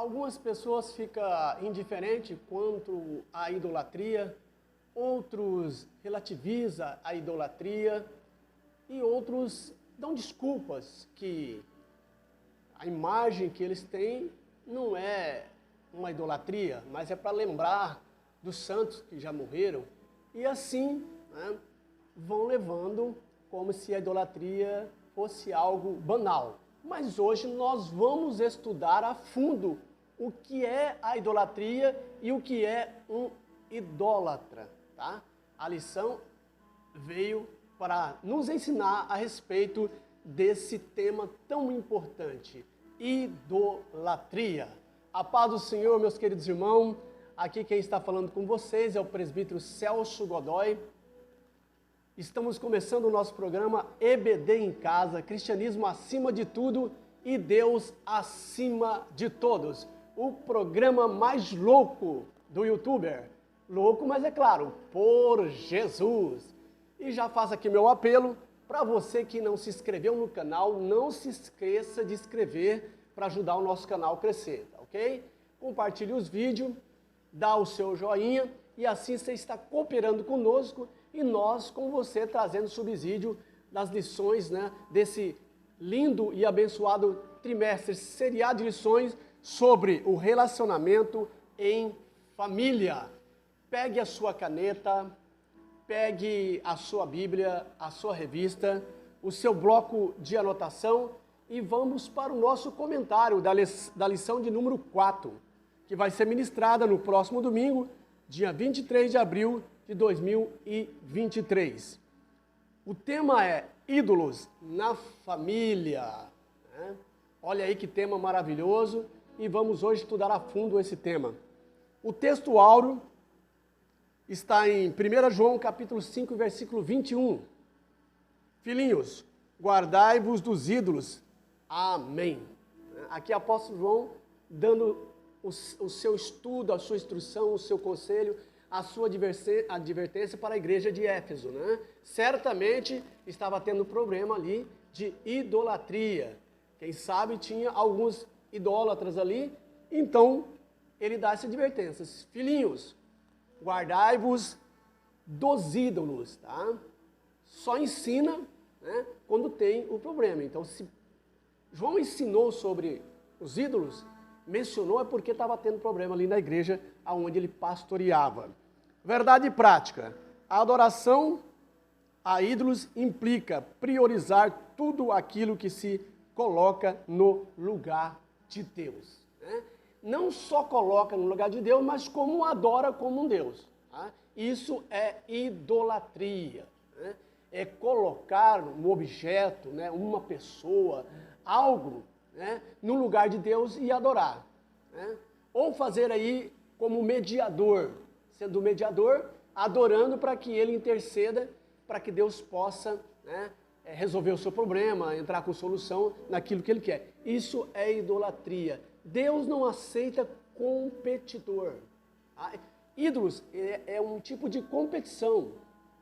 Algumas pessoas ficam indiferentes quanto à idolatria, outros relativizam a idolatria e outros dão desculpas que a imagem que eles têm não é uma idolatria, mas é para lembrar dos santos que já morreram. E assim, né, vão levando como se a idolatria fosse algo banal. Mas hoje nós vamos estudar a fundo o que é a idolatria e o que é um idólatra, tá? A lição veio para nos ensinar a respeito desse tema tão importante, idolatria. A paz do Senhor, meus queridos irmãos. Aqui quem está falando com vocês é o presbítero Celso Godoy. Estamos começando o nosso programa EBD em Casa, Cristianismo acima de tudo e Deus acima de todos. O programa mais louco do YouTuber. Louco, mas é claro, por Jesus. E já faço aqui meu apelo para você que não se inscreveu no canal, não se esqueça de inscrever para ajudar o nosso canal a crescer, tá ok? Compartilhe os vídeos, dá o seu joinha e assim você está cooperando conosco e nós com você trazendo subsídio das lições, né, desse lindo e abençoado trimestre, seriado de lições sobre o relacionamento em família. Pegue a sua caneta, pegue a sua Bíblia, a sua revista, o seu bloco de anotação e vamos para o nosso comentário da lição de número 4, que vai ser ministrada no próximo domingo, dia 23 de abril de 2023. O tema é ídolos na família. Né? Olha aí que tema maravilhoso e vamos hoje estudar a fundo esse tema. O texto áureo está em 1 João capítulo 5, versículo 21. Filhinhos, guardai-vos dos ídolos. Amém. Aqui é o apóstolo João dando o seu estudo, a sua instrução, o seu conselho, a sua advertência para a igreja de Éfeso, né? Certamente estava tendo problema ali de idolatria. Quem sabe tinha alguns idólatras ali, então ele dá essa advertência. Filhinhos, guardai-vos dos ídolos, tá? Só ensina, né, quando tem o problema. Então, se João ensinou sobre os ídolos, mencionou é porque estava tendo problema ali na igreja onde ele pastoreava. Verdade prática. A adoração a ídolos implica priorizar tudo aquilo que se coloca no lugar de Deus. Né? Não só coloca no lugar de Deus, mas como adora como um Deus. Tá? Isso é idolatria. Né? É colocar um objeto, né, uma pessoa, algo, né, no lugar de Deus e adorar. Né? Ou fazer aí como mediador, sendo mediador, adorando para que ele interceda, para que Deus possa, né, resolver o seu problema, entrar com solução naquilo que ele quer. Isso é idolatria. Deus não aceita competidor. Tá? Ídolos é um tipo de competição.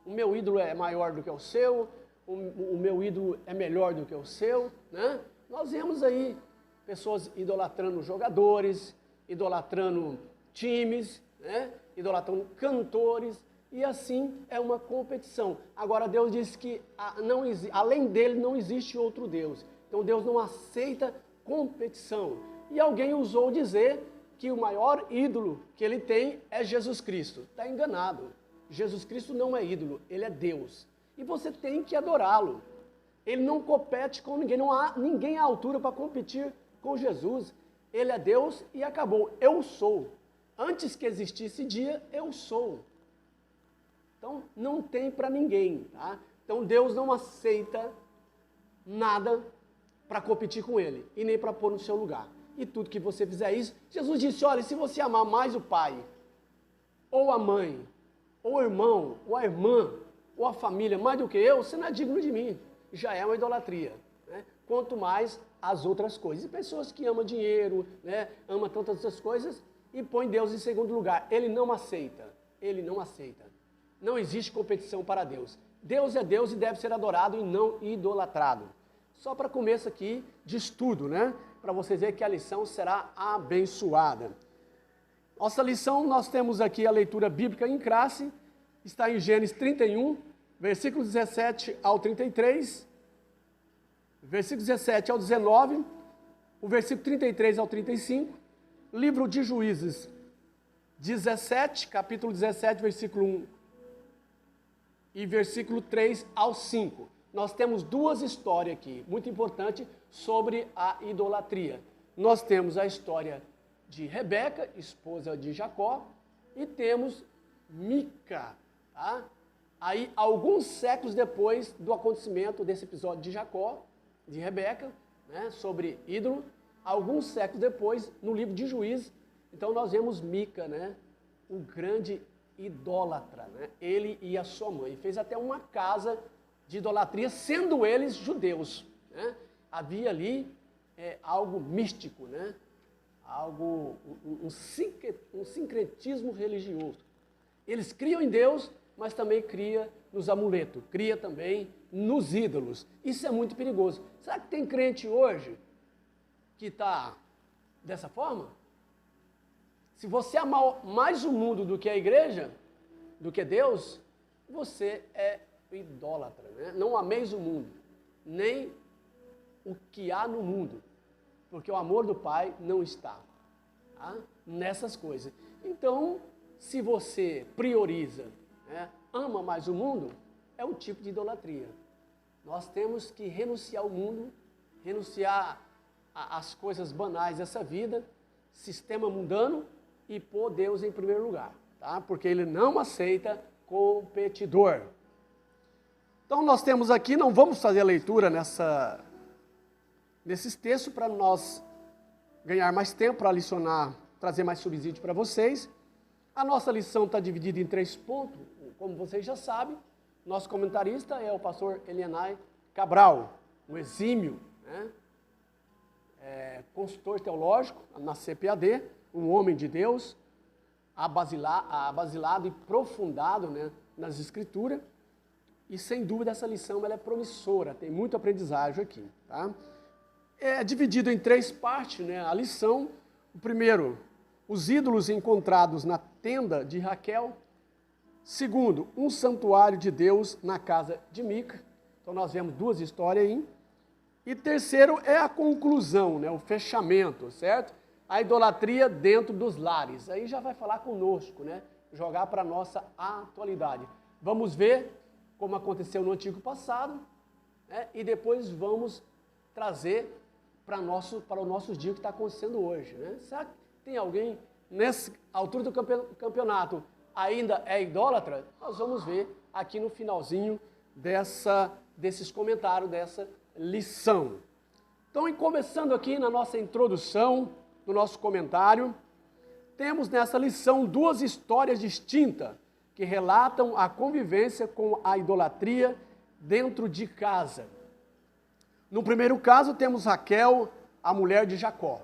O meu ídolo é maior do que o seu, o meu ídolo é melhor do que o seu, né? Nós vemos aí pessoas idolatrando jogadores, idolatrando times, né? Idolatrando cantores, e assim é uma competição. Agora Deus diz que além dele não existe outro Deus. Então Deus não aceita competição. E alguém ousou dizer que o maior ídolo que ele tem é Jesus Cristo. Está enganado. Jesus Cristo não é ídolo, ele é Deus. E você tem que adorá-lo. Ele não compete com ninguém, não há ninguém à altura para competir com Jesus. Ele é Deus e acabou. Eu sou. Antes que existisse dia, eu sou. Então, não tem para ninguém. Tá? Então, Deus não aceita nada para competir com ele e nem para pôr no seu lugar. E tudo que você fizer isso, Jesus disse, olha, se você amar mais o pai, ou a mãe, ou o irmão, ou a irmã, ou a família, mais do que eu, você não é digno de mim. Já é uma idolatria. Né? Quanto mais as outras coisas. E pessoas que amam dinheiro, né? Amam tantas outras coisas e põem Deus em segundo lugar. Ele não aceita. Ele não aceita. Não existe competição para Deus. Deus é Deus e deve ser adorado e não idolatrado. Só para começo aqui de estudo, né? para vocês verem que a lição será abençoada. Nossa lição, nós temos aqui a leitura bíblica em classe, está em Gênesis 31, versículos 17 ao 33, versículos 17 ao 19, o versículo 33 ao 35, livro de Juízes 17, capítulo 17, versículo 1 e versículo 3 ao 5. Nós temos duas histórias aqui, muito importante, sobre a idolatria. Nós temos a história de Rebeca, esposa de Jacó, e temos Mica, tá? Aí, alguns séculos depois do acontecimento desse episódio de Jacó, de Rebeca, né, sobre ídolo, alguns séculos depois, no livro de Juízes, então nós vemos Mica, né, um grande idólatra, né? Ele e a sua mãe. Fez até uma casa de idolatria, sendo eles judeus, né? Havia ali algo místico, né? Algo, um sincretismo religioso. Eles criam em Deus, mas também cria nos amuletos, cria também nos ídolos. Isso é muito perigoso. Será que tem crente hoje que está dessa forma? Se você amar mais o mundo do que a igreja, do que Deus, você é idólatra, né? Não ameis o mundo, nem o que há no mundo, porque o amor do Pai não está, tá, nessas coisas. Então, se você prioriza, né, ama mais o mundo, é um tipo de idolatria. Nós temos que renunciar ao mundo, renunciar às coisas banais dessa vida, sistema mundano, e pôr Deus em primeiro lugar, tá? Porque Ele não aceita competidor. Então nós temos aqui, não vamos fazer a leitura nesses textos para nós ganhar mais tempo para licionar, trazer mais subsídio para vocês. A nossa lição está dividida em 3 pontos, como vocês já sabem. Nosso comentarista é o pastor Elianai Cabral, um exímio, né, consultor teológico na CPAD, um homem de Deus, abasilado e aprofundado, né, nas Escrituras. E sem dúvida essa lição ela é promissora, tem muito aprendizagem aqui, tá? É dividido em 3 partes, né, a lição. O primeiro, os ídolos encontrados na tenda de Raquel. Segundo, um santuário de Deus na casa de Mica. Então nós vemos 2 histórias aí. E terceiro é a conclusão, né, o fechamento, certo? A idolatria dentro dos lares. Aí já vai falar conosco, né? Jogar para a nossa atualidade. Vamos ver como aconteceu no antigo passado, né? E depois vamos trazer para o nosso dia que está acontecendo hoje, né? Será que tem alguém nessa altura do campeonato ainda é idólatra? Nós vamos ver aqui no finalzinho desses comentários, dessa lição. Então, começando aqui na nossa introdução, no nosso comentário, temos nessa lição 2 histórias distintas que relatam a convivência com a idolatria dentro de casa. No primeiro caso, temos Raquel, a mulher de Jacó,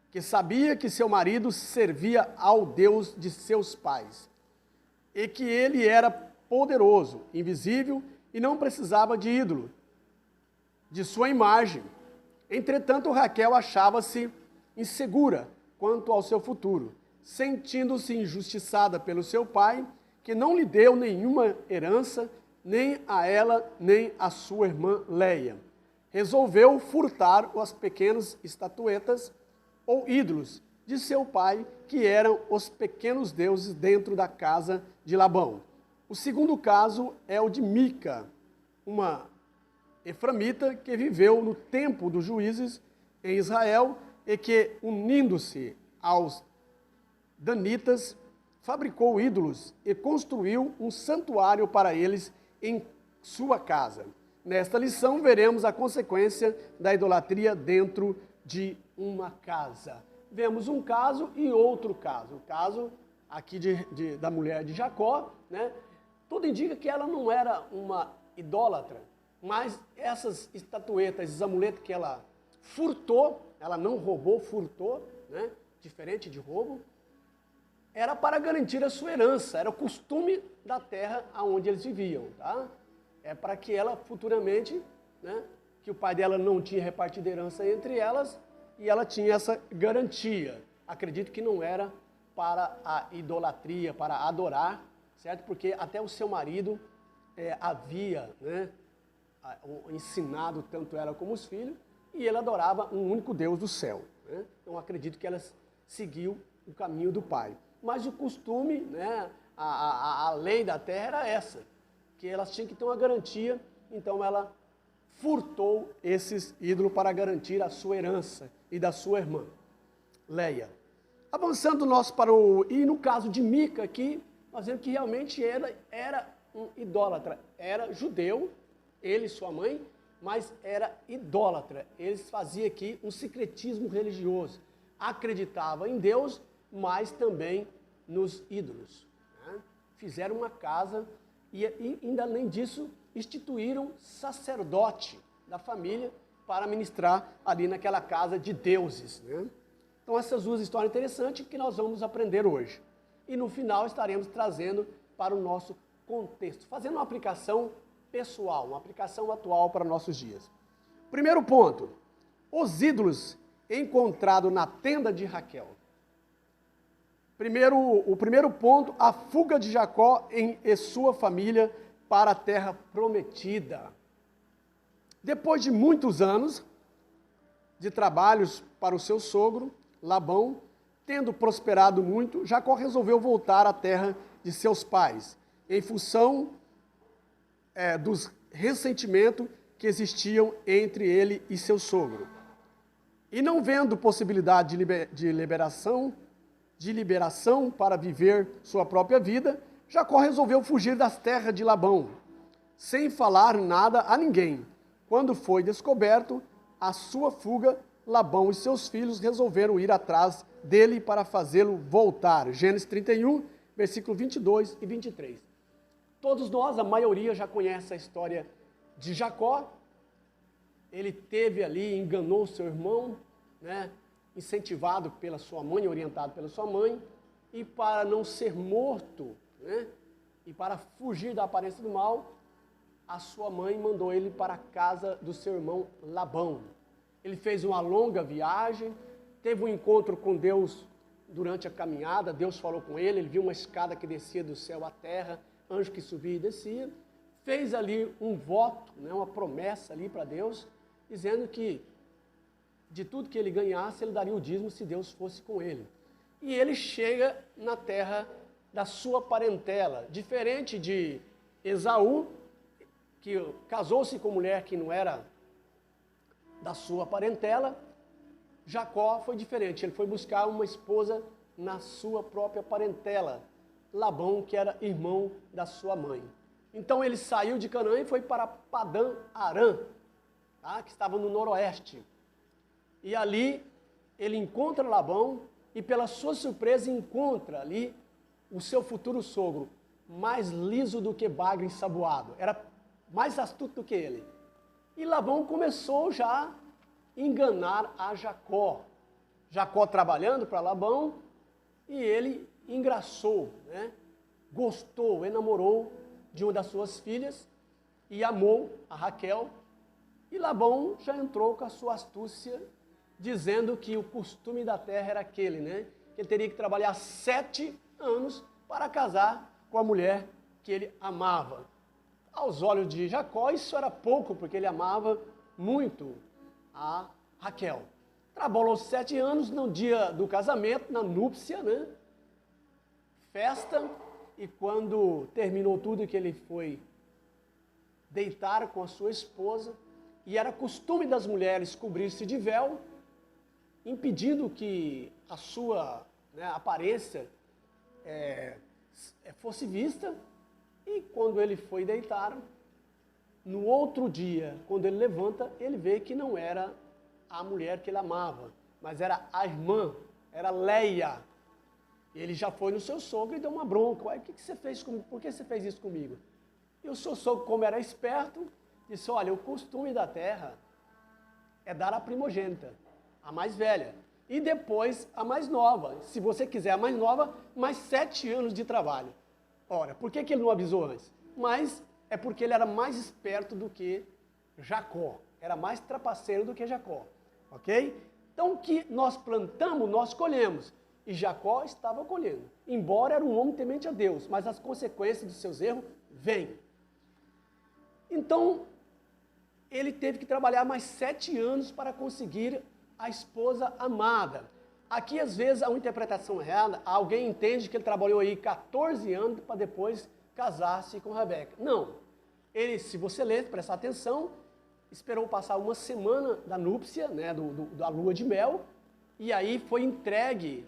que sabia que seu marido servia ao Deus de seus pais e que ele era poderoso, invisível e não precisava de ídolo, de sua imagem. Entretanto, Raquel achava-se insegura quanto ao seu futuro, sentindo-se injustiçada pelo seu pai, que não lhe deu nenhuma herança, nem a ela, nem a sua irmã Leia. Resolveu furtar as pequenas estatuetas ou ídolos de seu pai, que eram os pequenos deuses dentro da casa de Labão. O segundo caso é o de Mica, uma eframita que viveu no tempo dos juízes em Israel e que, unindo-se aos danitas, fabricou ídolos e construiu um santuário para eles em sua casa. Nesta lição veremos a consequência da idolatria dentro de uma casa. Vemos um caso e outro caso. O caso aqui da mulher de Jacó, né? Tudo indica que ela não era uma idólatra, mas essas estatuetas, esses amuletos que ela furtou, ela não roubou, furtou, né? Diferente de roubo, era para garantir a sua herança, era o costume da terra onde eles viviam, tá? É para que ela futuramente, né, que o pai dela não tinha repartido herança entre elas, e ela tinha essa garantia. Acredito que não era para a idolatria, para adorar, certo? Porque até o seu marido havia, né, ensinado tanto ela como os filhos, e ele adorava um único Deus do céu, né? Então acredito que ela seguiu o caminho do pai. Mas o costume, né, a lei da terra era essa, que elas tinham que ter uma garantia, então ela furtou esses ídolos para garantir a sua herança e da sua irmã, Leia. Avançando nós para e no caso de Mica aqui, nós vemos que realmente era um idólatra, era judeu, ele e sua mãe, mas era idólatra. Eles faziam aqui um secretismo religioso, acreditava em Deus, mas também nos ídolos, né? Fizeram uma casa e ainda além disso, instituíram sacerdote da família para ministrar ali naquela casa de deuses, né? Então essas duas histórias interessantes que nós vamos aprender hoje. E no final estaremos trazendo para o nosso contexto, fazendo uma aplicação pessoal, uma aplicação atual para nossos dias. Primeiro ponto, os encontrados na tenda de Raquel. O primeiro ponto, a fuga de Jacó e sua família para a terra prometida. Depois de muitos anos de trabalhos para o seu sogro, Labão, tendo prosperado muito, Jacó resolveu voltar à terra de seus pais, em função dos ressentimentos que existiam entre ele e seu sogro. E não vendo possibilidade de liberação para viver sua própria vida, Jacó resolveu fugir das terras de Labão, sem falar nada a ninguém. Quando foi descoberto a sua fuga, Labão e seus filhos resolveram ir atrás dele para fazê-lo voltar. Gênesis 31, versículo 22 e 23. Todos nós, a maioria, já conhece a história de Jacó. Ele teve ali, enganou seu irmão, né, incentivado pela sua mãe, orientado pela sua mãe, e para não ser morto, né, e para fugir da aparência do mal, a sua mãe mandou ele para a casa do seu irmão Labão. Ele fez uma longa viagem, teve um encontro com Deus durante a caminhada, Deus falou com ele, ele viu uma escada que descia do céu à terra, anjo que subia e descia, fez ali um voto, né, uma promessa ali para Deus, dizendo que de tudo que ele ganhasse, ele daria o dízimo se Deus fosse com ele. E ele chega na terra da sua parentela, diferente de Esaú, que casou-se com mulher que não era da sua parentela. Jacó foi diferente, ele foi buscar uma esposa na sua própria parentela, Labão, que era irmão da sua mãe. Então ele saiu de Canaã e foi para Padã Arã, tá? Que estava no noroeste. E ali ele encontra Labão e, pela sua surpresa, encontra ali o seu futuro sogro, mais liso do que bagre ensaboado, era mais astuto do que ele. E Labão começou já a enganar a Jacó. Jacó trabalhando para Labão, e ele engraçou, né? Gostou, enamorou de uma das suas filhas e amou a Raquel. E Labão já entrou com a sua astúcia, dizendo que o costume da terra era aquele, né? Que ele teria que trabalhar 7 anos para casar com a mulher que ele amava. Aos olhos de Jacó, isso era pouco, porque ele amava muito a Raquel. Trabalhou 7 anos, no dia do casamento, na núpcia, né? Festa, e quando terminou tudo que ele foi deitar com a sua esposa, e era costume das mulheres cobrir-se de véu, impedindo que a sua, né, aparência fosse vista. E quando ele foi deitar, no outro dia, quando ele levanta, ele vê que não era a mulher que ele amava, mas era a irmã, era Leia. Ele já foi no seu sogro e deu uma bronca. Ué, o que você fez comigo? Por que você fez isso comigo? E o seu sogro, como era esperto, disse: olha, o costume da terra é dar a primogênita, a mais velha, e depois a mais nova. Se você quiser a mais nova, mais 7 anos de trabalho. Ora, por que ele não avisou antes? Mas é porque ele era mais esperto do que Jacó. era mais trapaceiro do que Jacó, ok? Então, o que nós plantamos, nós colhemos. E Jacó estava colhendo. Embora era um homem temente a Deus, mas as consequências dos seus erros vêm. Então, ele teve que trabalhar mais 7 anos para conseguir a esposa amada. Aqui, às vezes, há uma interpretação errada. Alguém entende que ele trabalhou aí 14 anos para depois casar-se com Rebeca. Não. Ele, se você ler, prestar atenção, esperou passar uma semana da núpcia, né, da lua de mel, e aí foi entregue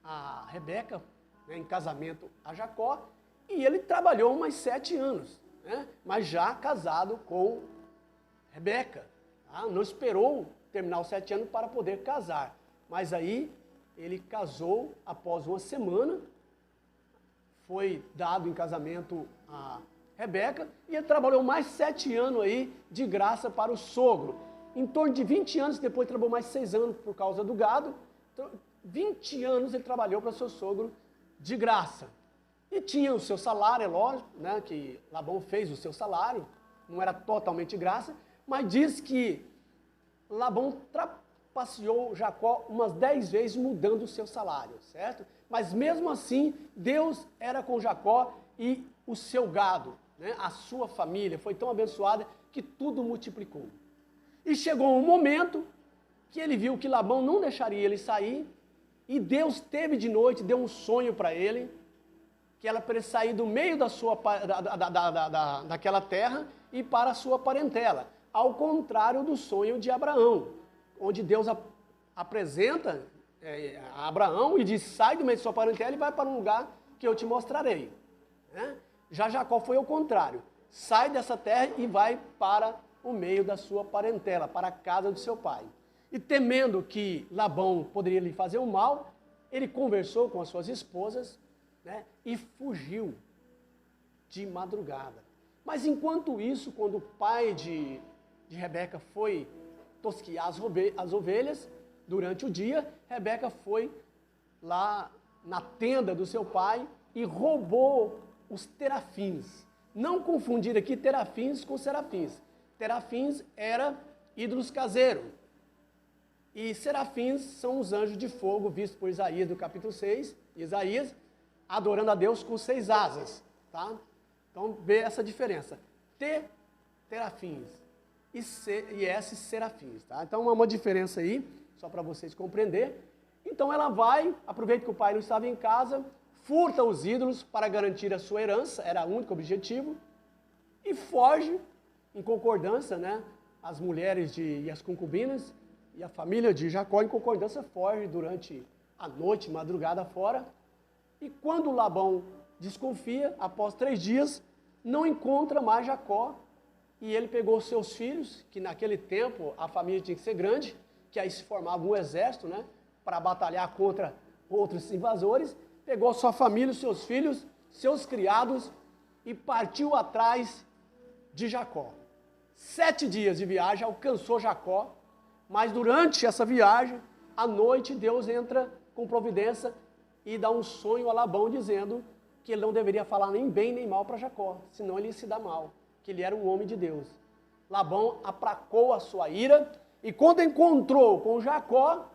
a Rebeca, né, em casamento a Jacó, e ele trabalhou mais 7 anos, né, mas já casado com Rebeca. Tá? Não esperou terminar os 7 anos para poder casar, mas aí ele casou após uma semana, foi dado em casamento a Rebeca, e ele trabalhou mais 7 anos aí de graça para o sogro. Em torno de 20 anos, depois trabalhou mais 6 anos por causa do gado. Então, 20 anos ele trabalhou para seu sogro de graça. E tinha o seu salário, é lógico, né, que Labão fez o seu salário, não era totalmente de graça, mas diz que Labão trapaceou Jacó umas 10 vezes mudando o seu salário, certo? Mas mesmo assim, Deus era com Jacó e o seu gado, né, a sua família foi tão abençoada que tudo multiplicou. E chegou um momento que ele viu que Labão não deixaria ele sair, e Deus teve de noite, deu um sonho para ele, que era para ele sair do meio daquela terra e para a sua parentela, ao contrário do sonho de Abraão, onde Deus apresenta a Abraão e diz, sai do meio de sua parentela e vai para um lugar que eu te mostrarei. Né? Já Jacó foi ao contrário, sai dessa terra e vai para o meio da sua parentela, para a casa do seu pai. E temendo que Labão poderia lhe fazer o mal, ele conversou com as suas esposas, né, e fugiu de madrugada. Mas enquanto isso, quando o pai de Rebeca foi tosquiar as ovelhas, durante o dia, Rebeca foi lá na tenda do seu pai e roubou os terafins. Não confundir aqui terafins com serafins. Terafins era ídolos caseiros. E serafins são os anjos de fogo vistos por Isaías, do capítulo 6. Isaías, adorando a Deus com 6 asas. Tá? Então, vê essa diferença. Terafins e S, serafins. Tá? Então, há uma diferença aí, só para vocês compreenderem. Então, ela vai, aproveita que o pai não estava em casa, furta os ídolos para garantir a sua herança, era o único objetivo, e foge, em concordância, né? As mulheres e as concubinas, e a família de Jacó, em concordância, foge durante a noite, madrugada fora. E quando Labão desconfia, após 3 dias, não encontra mais Jacó. E ele pegou seus filhos, que naquele tempo a família tinha que ser grande, que aí se formava um exército, né, para batalhar contra outros invasores. Pegou sua família, seus filhos, seus criados e partiu atrás de Jacó. 7 dias de viagem, alcançou Jacó. Mas durante essa viagem, à noite, Deus entra com providência e dá um sonho a Labão dizendo que ele não deveria falar nem bem nem mal para Jacó, senão ele ia se dar mal, que ele era um homem de Deus. Labão aplacou a sua ira e quando encontrou com Jacó,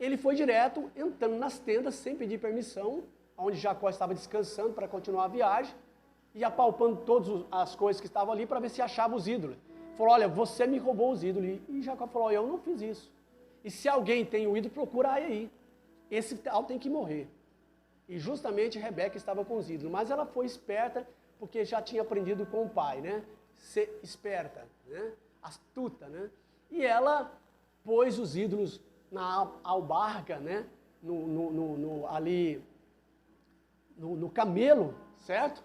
ele foi direto, entrando nas tendas sem pedir permissão, onde Jacó estava descansando para continuar a viagem e apalpando todas as coisas que estavam ali para ver se achava os ídolos. Falou, olha, você me roubou os ídolos. E Jacó falou, eu não fiz isso. E se alguém tem o ídolo, procura aí. Esse tal tem que morrer. E justamente Rebeca estava com os ídolos. Mas ela foi esperta, porque já tinha aprendido com o pai, né? Ser esperta, né? Astuta, né? E ela pôs os ídolos na albarca, né? Ali no camelo, certo?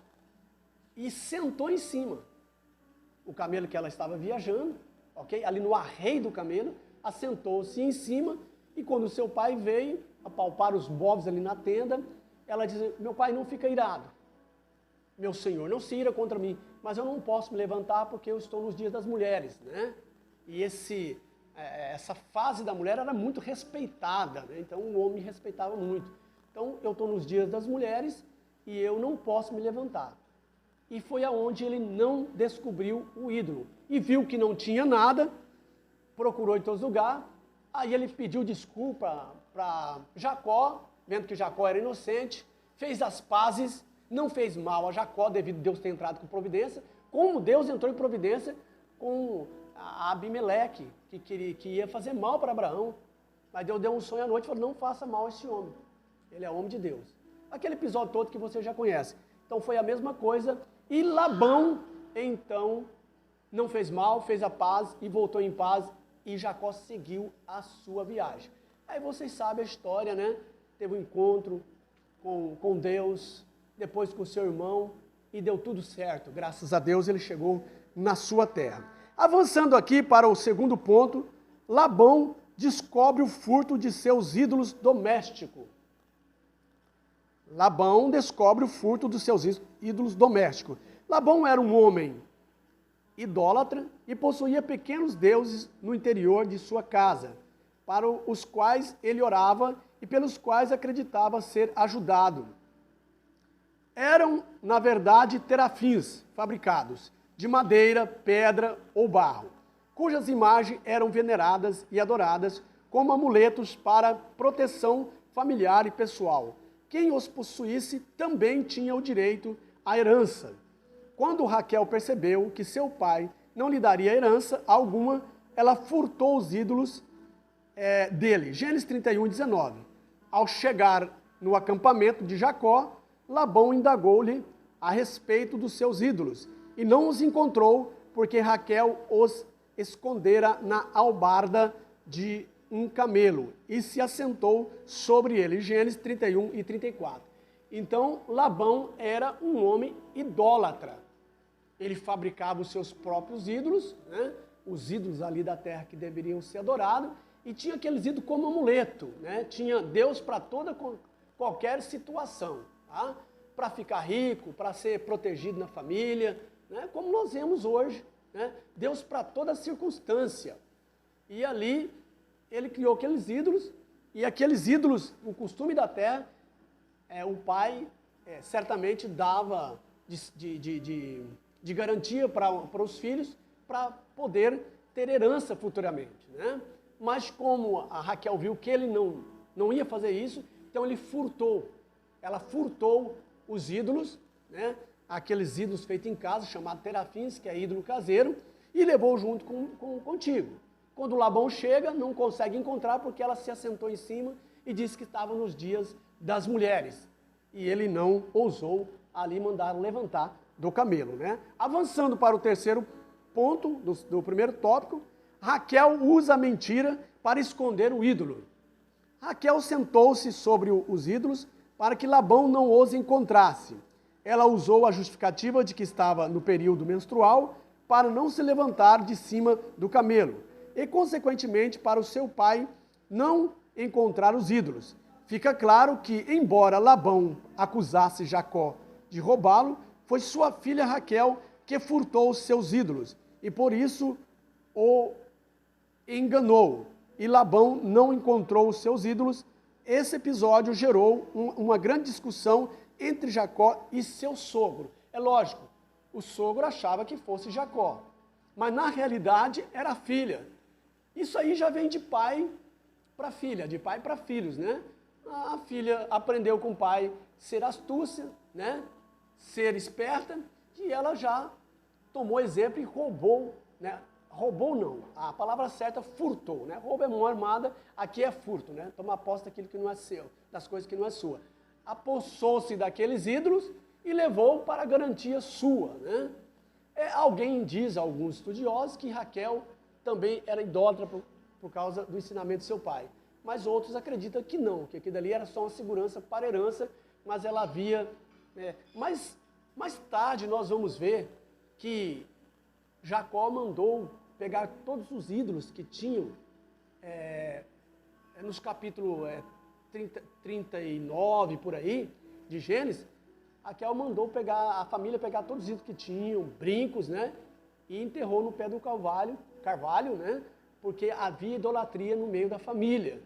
E sentou em cima. O camelo que ela estava viajando, ok? Ali no arreio do camelo, assentou-se em cima, e quando o seu pai veio apalpar os móveis ali na tenda, ela disse, meu pai, não fica irado, meu senhor, não se ira contra mim, mas eu não posso me levantar porque eu estou nos dias das mulheres, né? E essa fase da mulher era muito respeitada, né? Então o homem respeitava muito. Então eu estou nos dias das mulheres e eu não posso me levantar. e foi aonde ele não descobriu o ídolo. E viu que não tinha nada, procurou em todos os lugares, aí ele pediu desculpa para Jacó, vendo que Jacó era inocente, fez as pazes, não fez mal a Jacó, devido a Deus ter entrado com providência, como Deus entrou em providência com Abimeleque, que ia fazer mal para Abraão. Mas Deus deu um sonho à noite e falou, não faça mal a esse homem, ele é homem de Deus. Aquele episódio todo que você já conhece. Então foi a mesma coisa, e Labão, então, não fez mal, fez a paz e voltou em paz, e Jacó seguiu a sua viagem. Aí vocês sabem a história, né? Teve um encontro com Deus, depois com seu irmão, e deu tudo certo. Graças a Deus ele chegou na sua terra. Avançando aqui para o segundo ponto, Labão descobre o furto de seus ídolos domésticos. Labão descobre o furto dos seus ídolos domésticos. Labão era um homem idólatra e possuía pequenos deuses no interior de sua casa, para os quais ele orava e pelos quais acreditava ser ajudado. Eram, na verdade, terafins fabricados de madeira, pedra ou barro, cujas imagens eram veneradas e adoradas como amuletos para proteção familiar e pessoal. Quem os possuísse também tinha o direito à herança. Quando Raquel percebeu que seu pai não lhe daria herança alguma, ela furtou os ídolos dele. Gênesis 31, 19. Ao chegar no acampamento de Jacó, Labão indagou-lhe a respeito dos seus ídolos, e não os encontrou, porque Raquel os escondera na albarda de um camelo, e se assentou sobre ele. Gênesis 31 e 34. Então, Labão era um homem idólatra. Ele fabricava os seus próprios ídolos, né? Os ídolos ali da terra que deveriam ser adorados, e tinha aqueles ídolos como amuleto, né? Tinha Deus para qualquer situação, tá? Para ficar rico, para ser protegido na família, né? Como nós vemos hoje, né? Deus para toda circunstância. E ali ele criou aqueles ídolos, e aqueles ídolos, o costume da terra, o pai certamente dava de garantia para os filhos, para poder ter herança futuramente, né? Mas como a Raquel viu que ele não ia fazer isso, então ela furtou os ídolos, né? Aqueles ídolos feitos em casa, chamados terafins, que é ídolo caseiro, e levou junto contigo. Quando Labão chega, não consegue encontrar, porque ela se assentou em cima e disse que estava nos dias das mulheres. E ele não ousou ali mandar levantar do camelo, né? Avançando para o terceiro ponto do primeiro tópico, Raquel usa a mentira para esconder o ídolo. Raquel sentou-se sobre os ídolos para que Labão não os encontrasse. Ela usou a justificativa de que estava no período menstrual para não se levantar de cima do camelo e, consequentemente, para o seu pai não encontrar os ídolos. Fica claro que, embora Labão acusasse Jacó de roubá-lo, foi sua filha Raquel que furtou os seus ídolos, e por isso o enganou, e Labão não encontrou os seus ídolos. Esse episódio gerou uma grande discussão entre Jacó e seu sogro. É lógico, o sogro achava que fosse Jacó, mas na realidade era a filha. Isso aí já vem de pai para filha, de pai para filhos, né? A filha aprendeu com o pai ser astúcia, né? Ser esperta, e ela já tomou exemplo e roubou, né? Roubou não, a palavra certa, furtou, né? Roubo é mão armada, aqui é furto, né? Tomar posse daquilo que não é seu, das coisas que não é sua. Apossou-se daqueles ídolos e levou para a garantia sua, né? Alguém diz, alguns estudiosos, que Raquel também era idólatra por causa do ensinamento de seu pai. Mas outros acreditam que não, que aquilo ali era só uma segurança para a herança, mas ela havia... Mas mais tarde nós vamos ver que Jacó mandou pegar todos os ídolos que tinham, nos capítulos 39, por aí, de Gênesis. Raquel mandou a família pegar todos os ídolos que tinham, brincos, né? E enterrou no pé do carvalho, né? Porque havia idolatria no meio da família,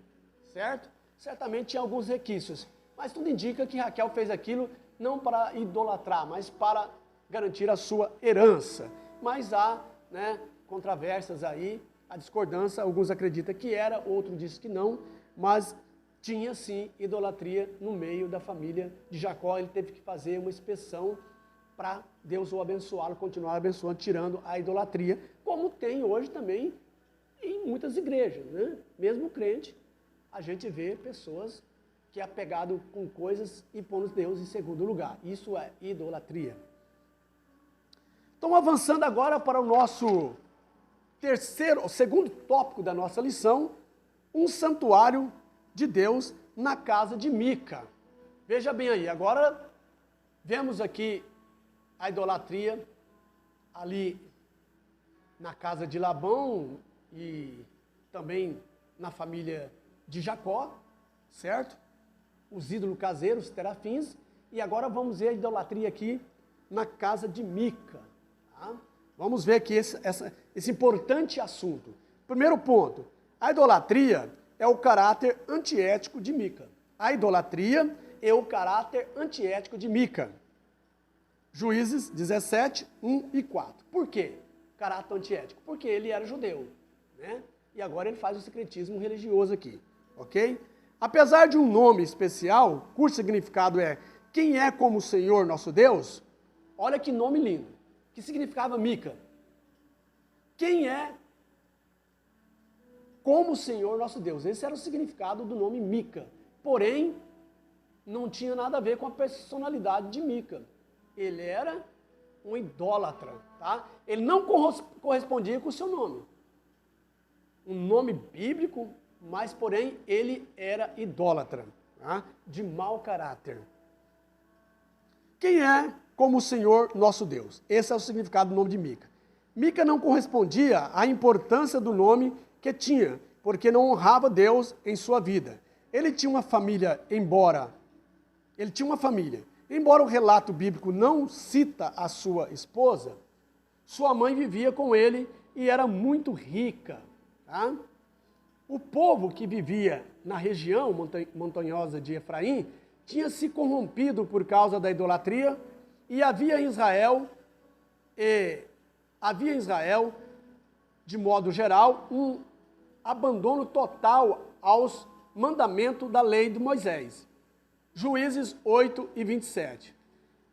certo? Certamente tinha alguns requisitos, mas tudo indica que Raquel fez aquilo não para idolatrar, mas para garantir a sua herança. Mas há, né, controvérsias aí, a discordância, alguns acreditam que era, outros dizem que não, mas tinha sim idolatria no meio da família de Jacó. Ele teve que fazer uma inspeção para Deus o abençoá-lo, continuar abençoando, tirando a idolatria, como tem hoje também em muitas igrejas, né? Mesmo crente, a gente vê pessoas que é apegado com coisas e pondo Deus em segundo lugar. Isso é idolatria. Então, avançando agora para o nosso segundo tópico da nossa lição, um santuário de Deus na casa de Mica. Veja bem aí, agora vemos aqui a idolatria ali na casa de Labão e também na família de Jacó, certo? Os ídolos caseiros, os terafins, e agora vamos ver a idolatria aqui na casa de Mica. Tá? Vamos ver aqui esse importante assunto. Primeiro ponto, a idolatria é o caráter antiético de Mica. A idolatria é o caráter antiético de Mica. Juízes 17, 1 e 4. Por quê? Caráter antiético. Porque ele era judeu, né? E agora ele faz o secretismo religioso aqui, ok? Apesar de um nome especial, cujo significado é quem é como o Senhor nosso Deus, olha que nome lindo, que significava Mica. Quem é como o Senhor nosso Deus. Esse era o significado do nome Mica. Porém, não tinha nada a ver com a personalidade de Mica. Ele era um idólatra, tá? Ele não correspondia com o seu nome. Um nome bíblico, mas porém ele era idólatra, tá? De mau caráter. Quem é como o Senhor nosso Deus? Esse é o significado do nome de Mica. Mica não correspondia à importância do nome que tinha, porque não honrava Deus em sua vida. Ele tinha uma família, embora o relato bíblico não cita a sua esposa, sua mãe vivia com ele e era muito rica. Tá? O povo que vivia na região montanhosa de Efraim tinha se corrompido por causa da idolatria e havia em Israel, de modo geral, um abandono total aos mandamentos da lei de Moisés. Juízes 8 e 27,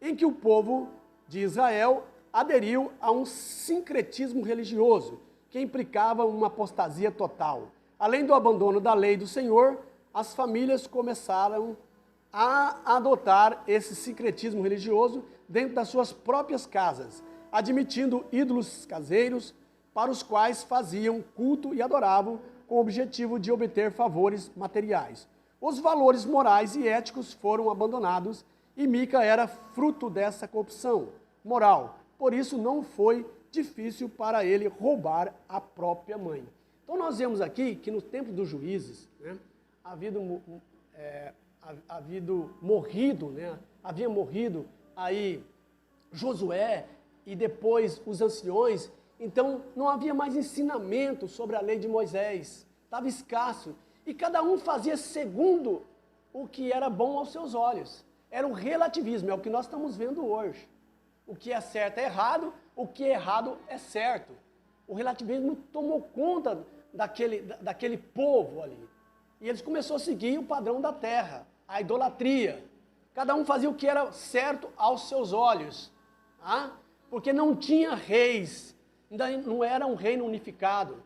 em que o povo de Israel aderiu a um sincretismo religioso, que implicava uma apostasia total. Além do abandono da lei do Senhor, as famílias começaram a adotar esse sincretismo religioso dentro das suas próprias casas, admitindo ídolos caseiros para os quais faziam culto e adoravam com o objetivo de obter favores materiais. Os valores morais e éticos foram abandonados e Mica era fruto dessa corrupção moral. Por isso não foi difícil para ele roubar a própria mãe. Então nós vemos aqui que no tempo dos juízes, né, havia morrido aí Josué e depois os anciões. Então não havia mais ensinamento sobre a lei de Moisés, estava escasso. E cada um fazia segundo o que era bom aos seus olhos. Era um relativismo, é o que nós estamos vendo hoje. O que é certo é errado, o que é errado é certo. O relativismo tomou conta daquele povo ali. E eles começaram a seguir o padrão da terra, a idolatria. Cada um fazia o que era certo aos seus olhos. Tá? Porque não tinha reis, ainda não era um reino unificado.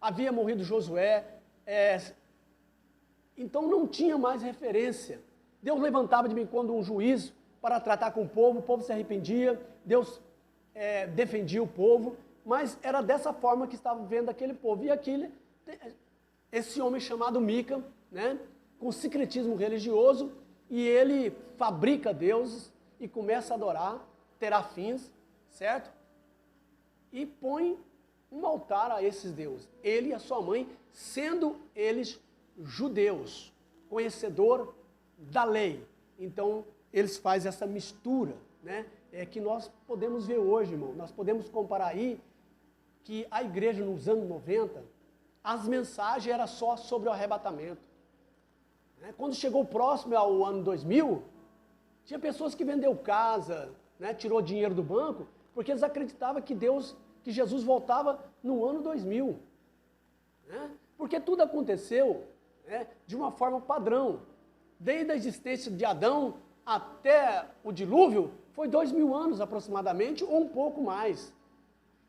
Havia morrido Josué, então não tinha mais referência. Deus levantava de vez em quando um juiz para tratar com o povo se arrependia, Deus defendia o povo, mas era dessa forma que estava vendo aquele povo. E aquele, esse homem chamado Mica, né, com secretismo religioso, e ele fabrica deuses e começa a adorar terafins, certo? E põe um altar a esses deuses. Ele e a sua mãe, sendo eles judeus, conhecedor da lei. Então, eles fazem essa mistura, né? Que nós podemos ver hoje, irmão. Nós podemos comparar aí que a igreja nos anos 90, as mensagens eram só sobre o arrebatamento. Quando chegou próximo ao ano 2000, tinha pessoas que vendeu casa, né, tirou dinheiro do banco, porque eles acreditavam que Jesus voltava no ano 2000. Né? Porque tudo aconteceu, né, de uma forma padrão. Desde a existência de Adão até o dilúvio, foi 2000 anos aproximadamente, ou um pouco mais.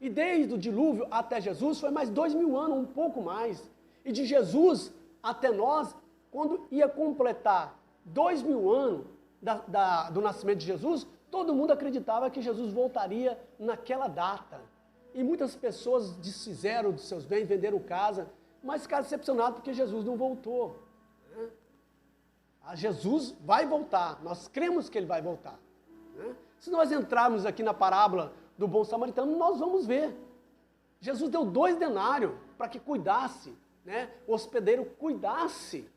E desde o dilúvio até Jesus, foi mais 2000 anos, um pouco mais. E de Jesus até nós, quando ia completar 2000 anos do nascimento de Jesus, todo mundo acreditava que Jesus voltaria naquela data. E muitas pessoas desfizeram dos seus bens, venderam casa, mas ficaram decepcionados porque Jesus não voltou. Né? Jesus vai voltar, nós cremos que ele vai voltar. Né? Se nós entrarmos aqui na parábola do bom samaritano, nós vamos ver. Jesus deu 2 denários para que cuidasse, né? O hospedeiro cuidasse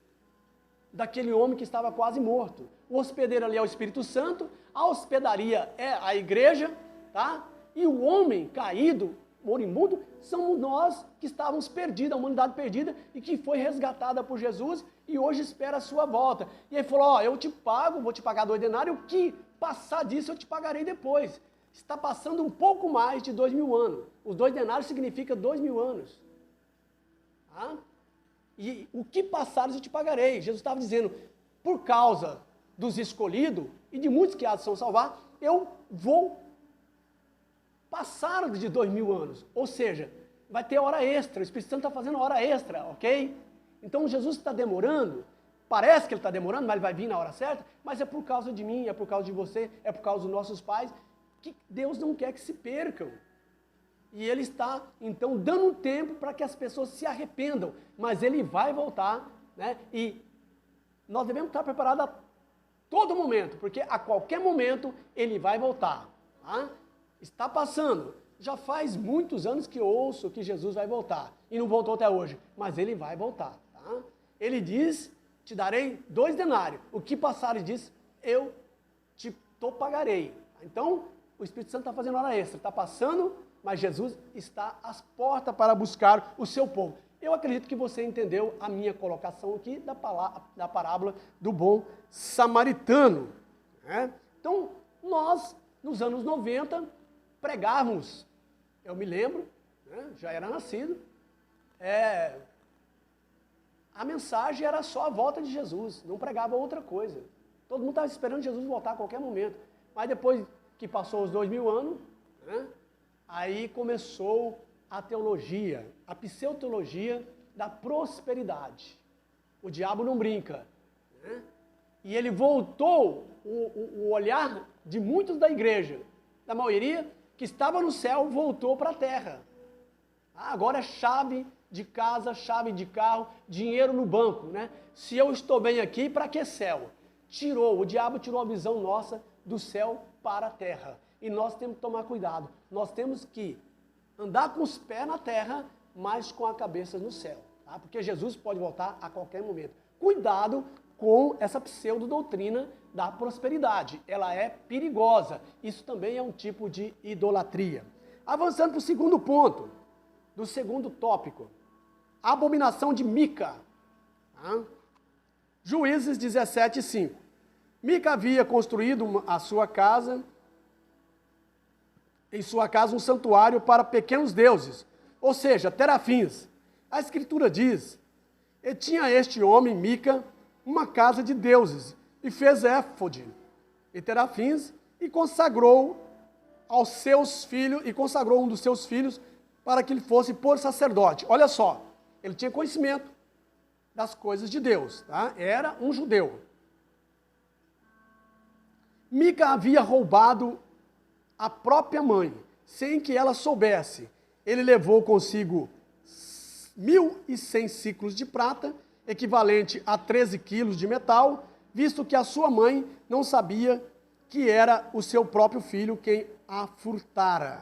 daquele homem que estava quase morto. O hospedeiro ali é o Espírito Santo, a hospedaria é a igreja, tá? E o homem caído, moribundo, somos nós que estávamos perdidos, a humanidade perdida, e que foi resgatada por Jesus e hoje espera a sua volta. E ele falou, eu te pago, vou te pagar 2 denários, o que passar disso eu te pagarei depois. Está passando um pouco mais de 2000 anos. Os 2 denários significa 2000 anos. Tá? E o que passares eu te pagarei. Jesus estava dizendo, por causa dos escolhidos e de muitos que há de são salvar, eu vou passar de 2000 anos. Ou seja, vai ter hora extra. O Espírito Santo está fazendo hora extra, ok? Então Jesus está demorando. Parece que ele está demorando, mas ele vai vir na hora certa. Mas é por causa de mim, é por causa de você, é por causa dos nossos pais, que Deus não quer que se percam. E ele está, então, dando um tempo para que as pessoas se arrependam. Mas ele vai voltar, né? E nós devemos estar preparados a todo momento, porque a qualquer momento ele vai voltar. Tá? Está passando. Já faz muitos anos que ouço que Jesus vai voltar. E não voltou até hoje. Mas ele vai voltar. Tá? Ele diz, te darei 2 denários. O que passares disso, eu te pagarei. Então, o Espírito Santo está fazendo hora extra. Está passando, mas Jesus está às portas para buscar o seu povo. Eu acredito que você entendeu a minha colocação aqui da parábola do bom samaritano. Né? Então, nós, nos anos 90, pregávamos, eu me lembro, né, já era nascido, a mensagem era só a volta de Jesus, não pregava outra coisa. Todo mundo estava esperando Jesus voltar a qualquer momento. Mas depois que passou os 2000 anos, né, aí começou a teologia, a pseudo-teologia da prosperidade. O diabo não brinca. Né? E ele voltou o olhar de muitos da igreja, da maioria, que estava no céu, voltou para a terra. Agora é chave de casa, chave de carro, dinheiro no banco. Né? Se eu estou bem aqui, para que céu? O diabo tirou a visão nossa do céu para a terra. E nós temos que tomar cuidado. Nós temos que andar com os pés na terra, mas com a cabeça no céu. Tá? Porque Jesus pode voltar a qualquer momento. Cuidado com essa pseudo-doutrina da prosperidade. Ela é perigosa. Isso também é um tipo de idolatria. Avançando para o segundo ponto, do segundo tópico. A abominação de Mica. Tá? Juízes 17:5. Mica havia construído em sua casa um santuário para pequenos deuses, ou seja, terafins. A escritura diz, e tinha este homem, Mica, uma casa de deuses, e fez éfode e terafins, e consagrou aos seus filhos, e consagrou um dos seus filhos para que ele fosse por sacerdote. Olha só, ele tinha conhecimento das coisas de Deus, tá? Era um judeu. Mica havia roubado a própria mãe, sem que ela soubesse. Ele levou consigo 1.100 ciclos de prata, equivalente a 13 quilos de metal, visto que a sua mãe não sabia que era o seu próprio filho quem a furtara.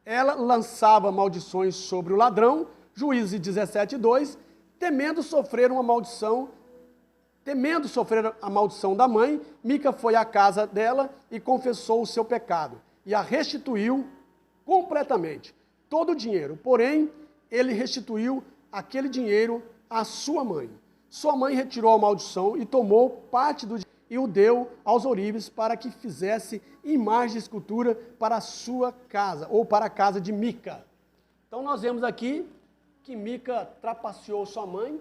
Ela lançava maldições sobre o ladrão, Juízes 17:2, temendo sofrer a maldição da mãe, Mica foi à casa dela e confessou o seu pecado, e a restituiu completamente, todo o dinheiro. Porém, ele restituiu aquele dinheiro à sua mãe. Sua mãe retirou a maldição e tomou parte do dinheiro e o deu aos ourives para que fizesse imagem de escultura para a sua casa, ou para a casa de Mica. Então nós vemos aqui que Mica trapaceou sua mãe,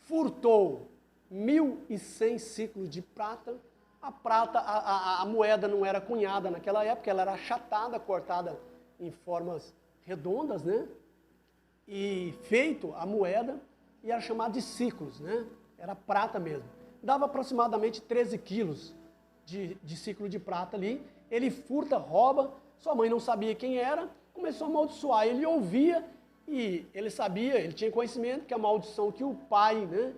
furtou 1.100 ciclos de prata. A prata, a moeda não era cunhada naquela época, ela era achatada, cortada em formas redondas, né? E feito a moeda, e era chamada de ciclos, né? Era prata mesmo. Dava aproximadamente 13 quilos de ciclo de prata ali. Ele furta, rouba, sua mãe não sabia quem era, começou a amaldiçoar. Ele ouvia e ele sabia, ele tinha conhecimento que a maldição que o pai, né?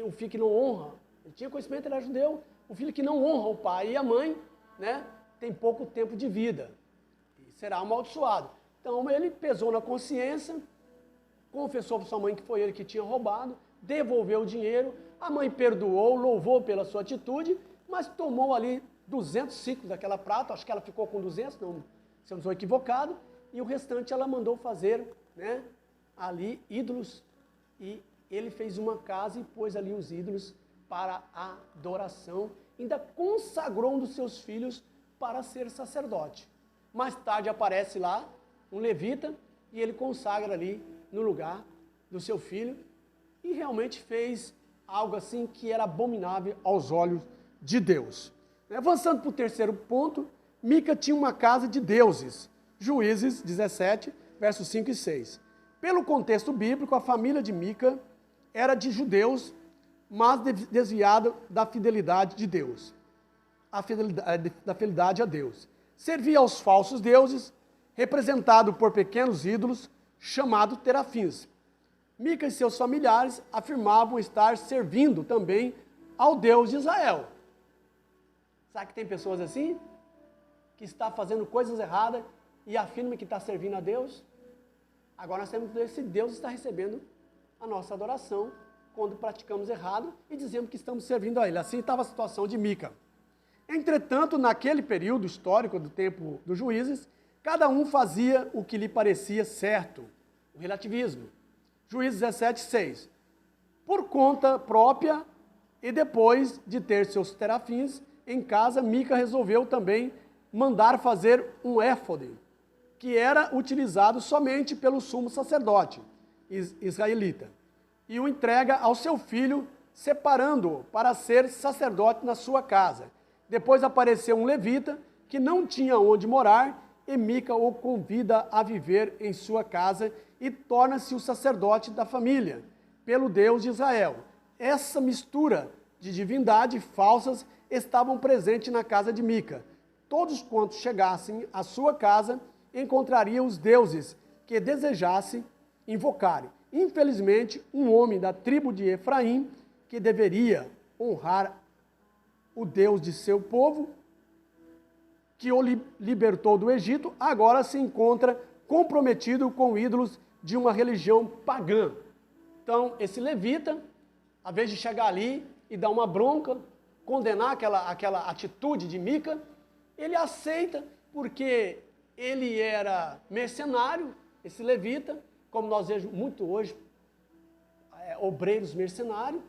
O filho que não honra, ele tinha conhecimento, ele era judeu, o filho que não honra o pai e a mãe, né? Tem pouco tempo de vida e será amaldiçoado. Então ele pesou na consciência, confessou para sua mãe que foi ele que tinha roubado, devolveu o dinheiro, a mãe perdoou, louvou pela sua atitude, mas tomou ali 200 ciclos daquela prata, acho que ela ficou com 200, não, se eu não estou equivocado, e o restante ela mandou fazer, né, ali ídolos, e ele fez uma casa e pôs ali os ídolos para a adoração, ainda consagrou um dos seus filhos para ser sacerdote. Mais tarde aparece lá um levita e ele consagra ali no lugar do seu filho e realmente fez algo assim que era abominável aos olhos de Deus. Avançando para o terceiro ponto, Mica tinha uma casa de deuses. Juízes 17, versos 5 e 6. Pelo contexto bíblico, a família de Mica era de judeus, mas desviada da fidelidade de Deus. Da fidelidade a Deus. Servia aos falsos deuses, representado por pequenos ídolos, chamados terafins. Mica e seus familiares afirmavam estar servindo também ao Deus de Israel. Sabe que tem pessoas assim? Que está fazendo coisas erradas e afirma que está servindo a Deus? Agora nós temos que ver se Deus está recebendo a nossa adoração quando praticamos errado e dizemos que estamos servindo a Ele. Assim estava a situação de Mica. Entretanto, naquele período histórico do tempo dos juízes, cada um fazia o que lhe parecia certo, o relativismo. Juízes 17, 6. Por conta própria e depois de ter seus terafins em casa, Mica resolveu também mandar fazer um éfode, que era utilizado somente pelo sumo sacerdote israelita, e o entrega ao seu filho, separando-o para ser sacerdote na sua casa. Depois apareceu um levita que não tinha onde morar, e Mica o convida a viver em sua casa e torna-se o sacerdote da família, pelo Deus de Israel. Essa mistura de divindades falsas estavam presentes na casa de Mica. Todos quantos chegassem à sua casa encontrariam os deuses que desejassem invocar. Infelizmente, um homem da tribo de Efraim, que deveria honrar o Deus de seu povo, que o libertou do Egito, agora se encontra comprometido com ídolos de uma religião pagã. Então, esse levita, ao invés de chegar ali e dar uma bronca, condenar aquela atitude de Mica, ele aceita porque ele era mercenário, esse levita, como nós vemos muito hoje, obreiros mercenários,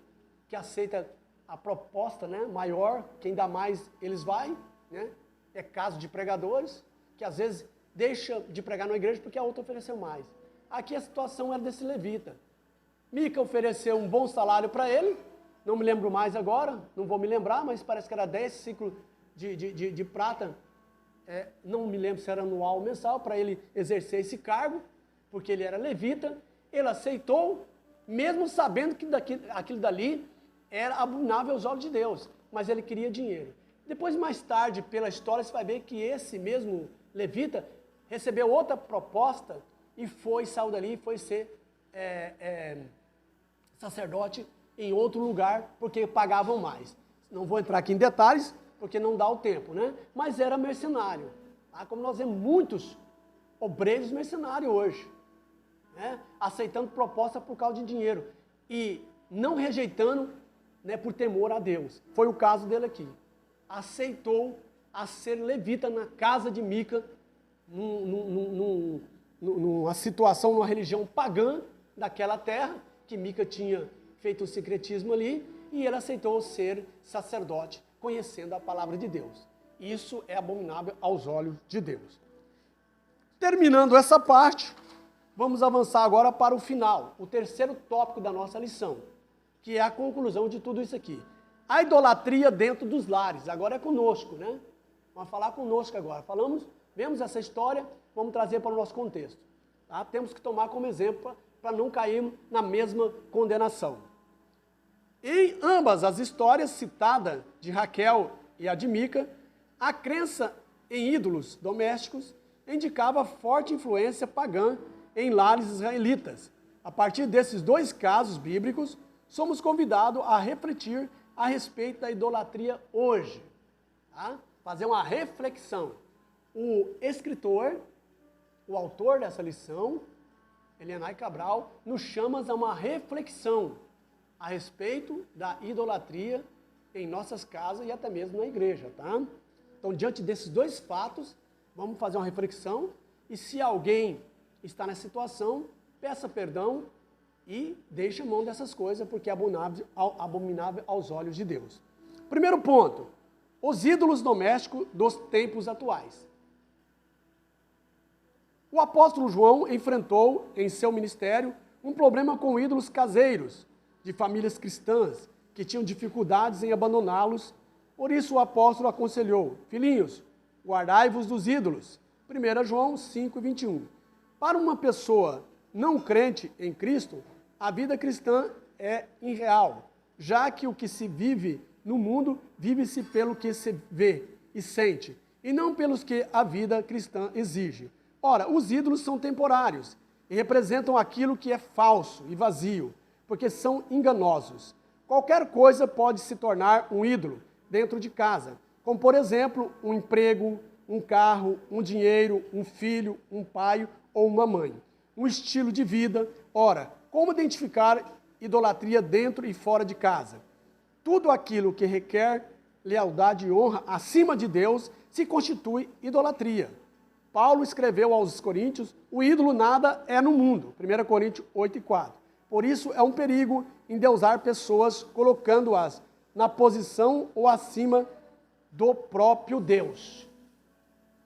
que aceita a proposta, né, maior, quem dá mais, eles vai, né? É caso de pregadores, que às vezes deixa de pregar na igreja porque a outra ofereceu mais. Aqui a situação era desse levita. Mica ofereceu um bom salário para ele, não me lembro mais agora, não vou me lembrar, mas parece que era 10 ciclos de prata, não me lembro se era anual ou mensal, para ele exercer esse cargo, porque ele era levita. Ele aceitou, mesmo sabendo que aquilo dali era abominável aos olhos de Deus, mas ele queria dinheiro. Depois, mais tarde, pela história, você vai ver que esse mesmo levita recebeu outra proposta e saiu dali e foi ser sacerdote em outro lugar, porque pagavam mais. Não vou entrar aqui em detalhes, porque não dá o tempo, né? Mas era mercenário. Tá? Como nós vemos muitos obreiros mercenários hoje, né? Aceitando proposta por causa de dinheiro e não rejeitando, né, por temor a Deus. Foi o caso dele aqui. Aceitou a ser levita na casa de Mica, numa situação, numa religião pagã daquela terra, que Mica tinha feito o secretismo ali, e ele aceitou ser sacerdote conhecendo a palavra de Deus. Isso é abominável aos olhos de Deus. Terminando essa parte, vamos avançar agora para o final, o terceiro tópico da nossa lição, que é a conclusão de tudo isso aqui. A idolatria dentro dos lares, agora é conosco, né? Vamos falar conosco agora. Vemos essa história, vamos trazer para o nosso contexto. Tá? Temos que tomar como exemplo para não cairmos na mesma condenação. Em ambas as histórias citadas de Raquel e a de Mica, a crença em ídolos domésticos indicava forte influência pagã em lares israelitas. A partir desses dois casos bíblicos, somos convidados a refletir a respeito da idolatria hoje. Tá? Fazer uma reflexão. O escritor, o autor dessa lição, Elianai Cabral, nos chama a uma reflexão a respeito da idolatria em nossas casas e até mesmo na igreja, tá? Então, diante desses dois fatos, vamos fazer uma reflexão e se alguém está nessa situação, peça perdão e deixe a mão dessas coisas, porque é abominável aos olhos de Deus. Primeiro ponto, os ídolos domésticos dos tempos atuais. O apóstolo João enfrentou em seu ministério um problema com ídolos caseiros de famílias cristãs que tinham dificuldades em abandoná-los. Por isso o apóstolo aconselhou: filhinhos, guardai-vos dos ídolos. 1 João 5:21. Para uma pessoa não crente em Cristo, a vida cristã é irreal, já que o que se vive no mundo vive-se pelo que se vê e sente, e não pelos que a vida cristã exige. Ora, os ídolos são temporários e representam aquilo que é falso e vazio, porque são enganosos. Qualquer coisa pode se tornar um ídolo dentro de casa, como por exemplo, um emprego, um carro, um dinheiro, um filho, um pai ou uma mãe. Um estilo de vida. Ora, como identificar idolatria dentro e fora de casa? Tudo aquilo que requer lealdade e honra acima de Deus se constitui idolatria. Paulo escreveu aos Coríntios: o ídolo nada é no mundo. 1 Coríntios 8:4. Por isso é um perigo endeusar pessoas colocando-as na posição ou acima do próprio Deus.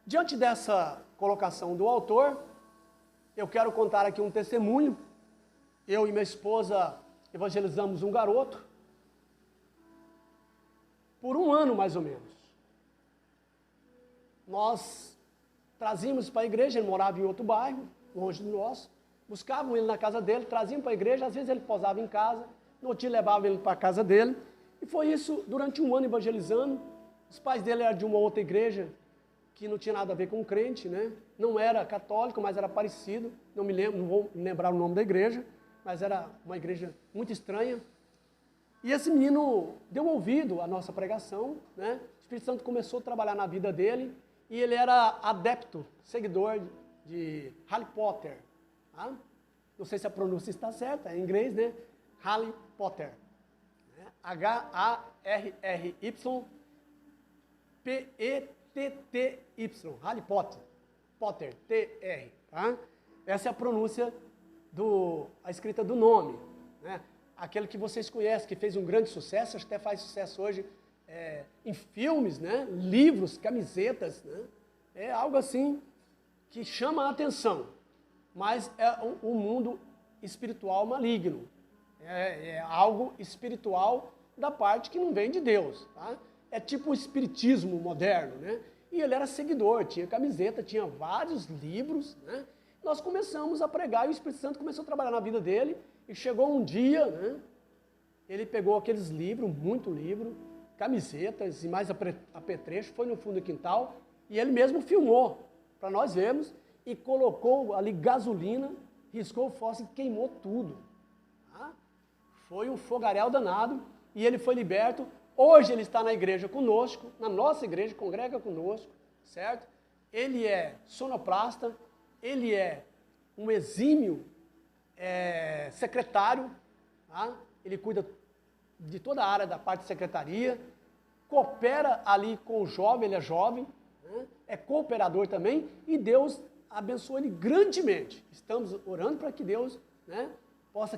Diante dessa colocação do autor, eu quero contar aqui um testemunho. Eu e minha esposa evangelizamos um garoto por um ano mais ou menos. Nós trazíamos para a igreja, ele morava em outro bairro, longe do nosso, buscavam ele na casa dele, traziam para a igreja, às vezes ele posava em casa, no outro dia levava ele para a casa dele, e foi isso durante um ano evangelizando. Os pais dele eram de uma outra igreja, que não tinha nada a ver com crente, né? Não era católico, mas era parecido, não vou me lembrar o nome da igreja, mas era uma igreja muito estranha. E esse menino deu ouvido à nossa pregação, né? O Espírito Santo começou a trabalhar na vida dele, e ele era adepto, seguidor de Harry Potter. Tá? Não sei se a pronúncia está certa, é em inglês, né? Harry Potter. HarryPetty, Harry Potter. Potter, T-R. Tá? Essa é a pronúncia, a escrita do nome. Né? Aquele que vocês conhecem, que fez um grande sucesso, até faz sucesso hoje em filmes, né? Livros, camisetas. Né? É algo assim que chama a atenção. Mas é um mundo espiritual maligno. É algo espiritual da parte que não vem de Deus. Tá? É tipo o espiritismo moderno. Né? E ele era seguidor, tinha camiseta, tinha vários livros. Né? Nós começamos a pregar e o Espírito Santo começou a trabalhar na vida dele. E chegou um dia, né? Ele pegou aqueles livros, muito livro, camisetas e mais apetrecho, foi no fundo do quintal e ele mesmo filmou para nós vermos e colocou ali gasolina, riscou o fósforo e queimou tudo. Tá? Foi um fogaréu danado e ele foi liberto. Hoje ele está na igreja conosco, na nossa igreja, congrega conosco, certo? Ele é sonoplasta, ele é um exímio secretário, tá? Ele cuida de toda a área da parte de secretaria, coopera ali com o jovem, ele é jovem, né? É cooperador também, e Deus abençoa ele grandemente. Estamos orando para que Deus, né, possa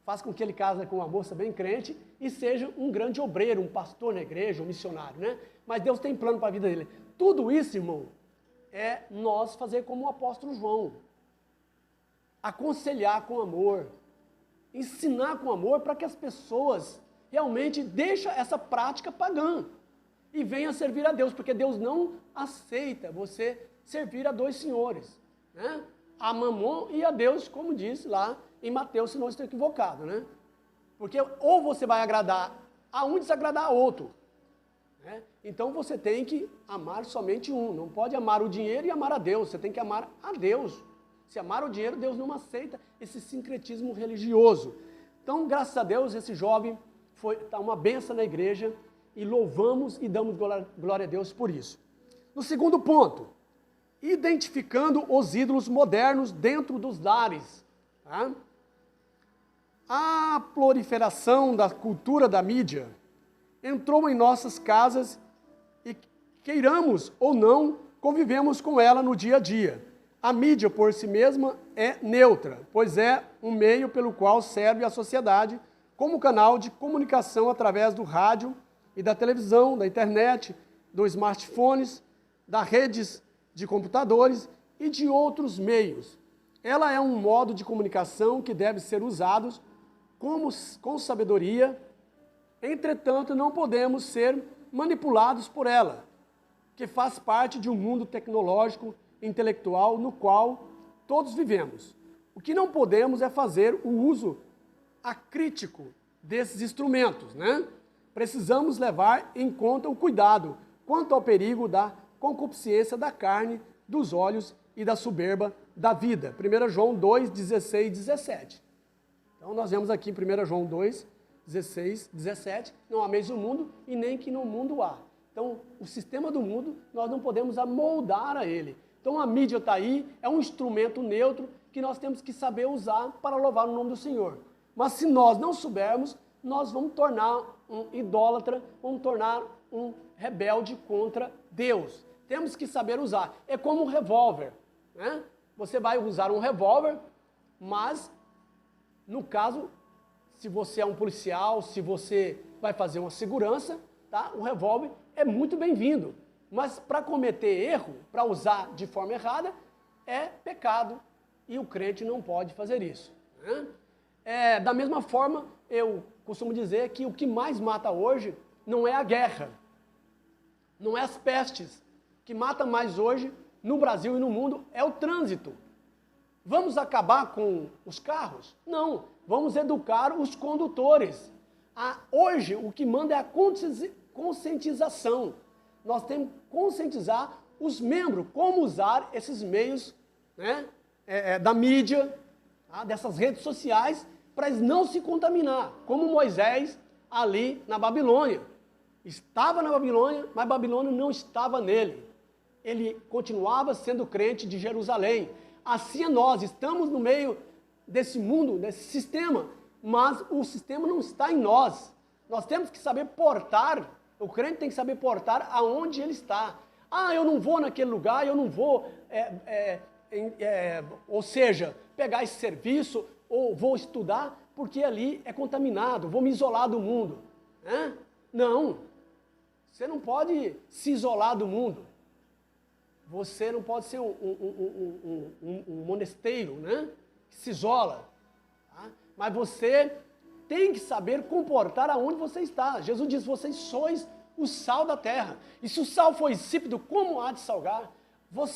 faz com que ele case com uma moça bem crente e seja um grande obreiro, um pastor na igreja, um missionário, né? Mas Deus tem plano para a vida dele. Tudo isso, irmão, é nós fazer como o apóstolo João. Aconselhar com amor, ensinar com amor para que as pessoas realmente deixem essa prática pagã e venham servir a Deus, porque Deus não aceita você servir a dois senhores, né? A Mamon e a Deus, como diz lá em Mateus, se não estou equivocado, né? Porque ou você vai agradar a um e desagradar a outro, né? Então você tem que amar somente um, não pode amar o dinheiro e amar a Deus, você tem que amar a Deus. Se amar o dinheiro, Deus não aceita esse sincretismo religioso. Então, graças a Deus, esse jovem está uma bênção na igreja e louvamos e damos glória a Deus por isso. No segundo ponto, identificando os ídolos modernos dentro dos lares. Tá? A proliferação da cultura da mídia entrou em nossas casas e, queiramos ou não, convivemos com ela no dia a dia. A mídia, por si mesma, é neutra, pois é um meio pelo qual serve a sociedade como canal de comunicação através do rádio e da televisão, da internet, dos smartphones, das redes de computadores e de outros meios. Ela é um modo de comunicação que deve ser usado com sabedoria, entretanto, não podemos ser manipulados por ela, que faz parte de um mundo tecnológico intelectual no qual todos vivemos. O que não podemos é fazer o uso acrítico desses instrumentos, né? Precisamos levar em conta o cuidado quanto ao perigo da concupiscência da carne, dos olhos e da soberba da vida. 1 João 2, 16 e 17. Então nós vemos aqui em 1 João 2, 16, 17, não ameis o mundo e nem que no mundo há. Então o sistema do mundo nós não podemos amoldar a ele. Então a mídia está aí, é um instrumento neutro que nós temos que saber usar para louvar o nome do Senhor. Mas se nós não soubermos, nós vamos tornar um idólatra, vamos tornar um rebelde contra Deus. Temos que saber usar. É como um revólver, né? Você vai usar um revólver, mas, no caso, se você é um policial, se você vai fazer uma segurança, tá? O revólver é muito bem-vindo. Mas para cometer erro, para usar de forma errada, é pecado. E o crente não pode fazer isso, né? Da mesma forma, eu costumo dizer que o que mais mata hoje não é a guerra, não é as pestes. O que mata mais hoje, no Brasil e no mundo, é o trânsito. Vamos acabar com os carros? Não, vamos educar os condutores. Hoje, o que manda é a conscientização. Nós temos que conscientizar os membros como usar esses meios, né, da mídia, tá, dessas redes sociais, para eles não se contaminar, como Moisés ali na Babilônia. Estava na Babilônia, mas Babilônia não estava nele. Ele continuava sendo crente de Jerusalém. Assim é nós, estamos no meio desse mundo, desse sistema, mas o sistema não está em nós. Nós temos que saber portar, o crente tem que saber portar aonde ele está. Eu não vou naquele lugar, eu não vou, ou seja, pegar esse serviço, ou vou estudar, porque ali é contaminado, vou me isolar do mundo. Não, você não pode se isolar do mundo. Você não pode ser um monasteiro, né, que se isola. Tá? Mas você tem que saber comportar aonde você está. Jesus diz, vocês sois o sal da terra. E se o sal for insípido, como há de salgar? Vós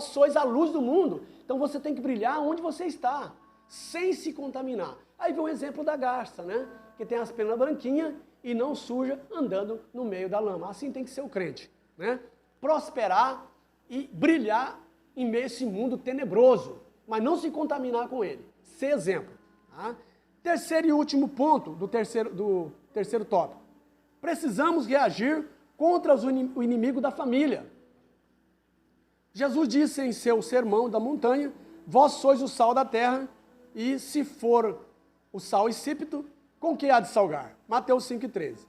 sois a luz do mundo. Então você tem que brilhar onde você está, sem se contaminar. Aí vem o exemplo da garça, né, que tem as penas branquinhas e não suja, andando no meio da lama. Assim tem que ser o crente, né? Prosperar e brilhar em meio a esse mundo tenebroso, mas não se contaminar com ele. Ser exemplo. Tá? Terceiro e último ponto do terceiro tópico. Precisamos reagir contra o inimigo da família. Jesus disse em seu sermão da montanha, vós sois o sal da terra, e se for o sal insípido, com que há de salgar? Mateus 5,13.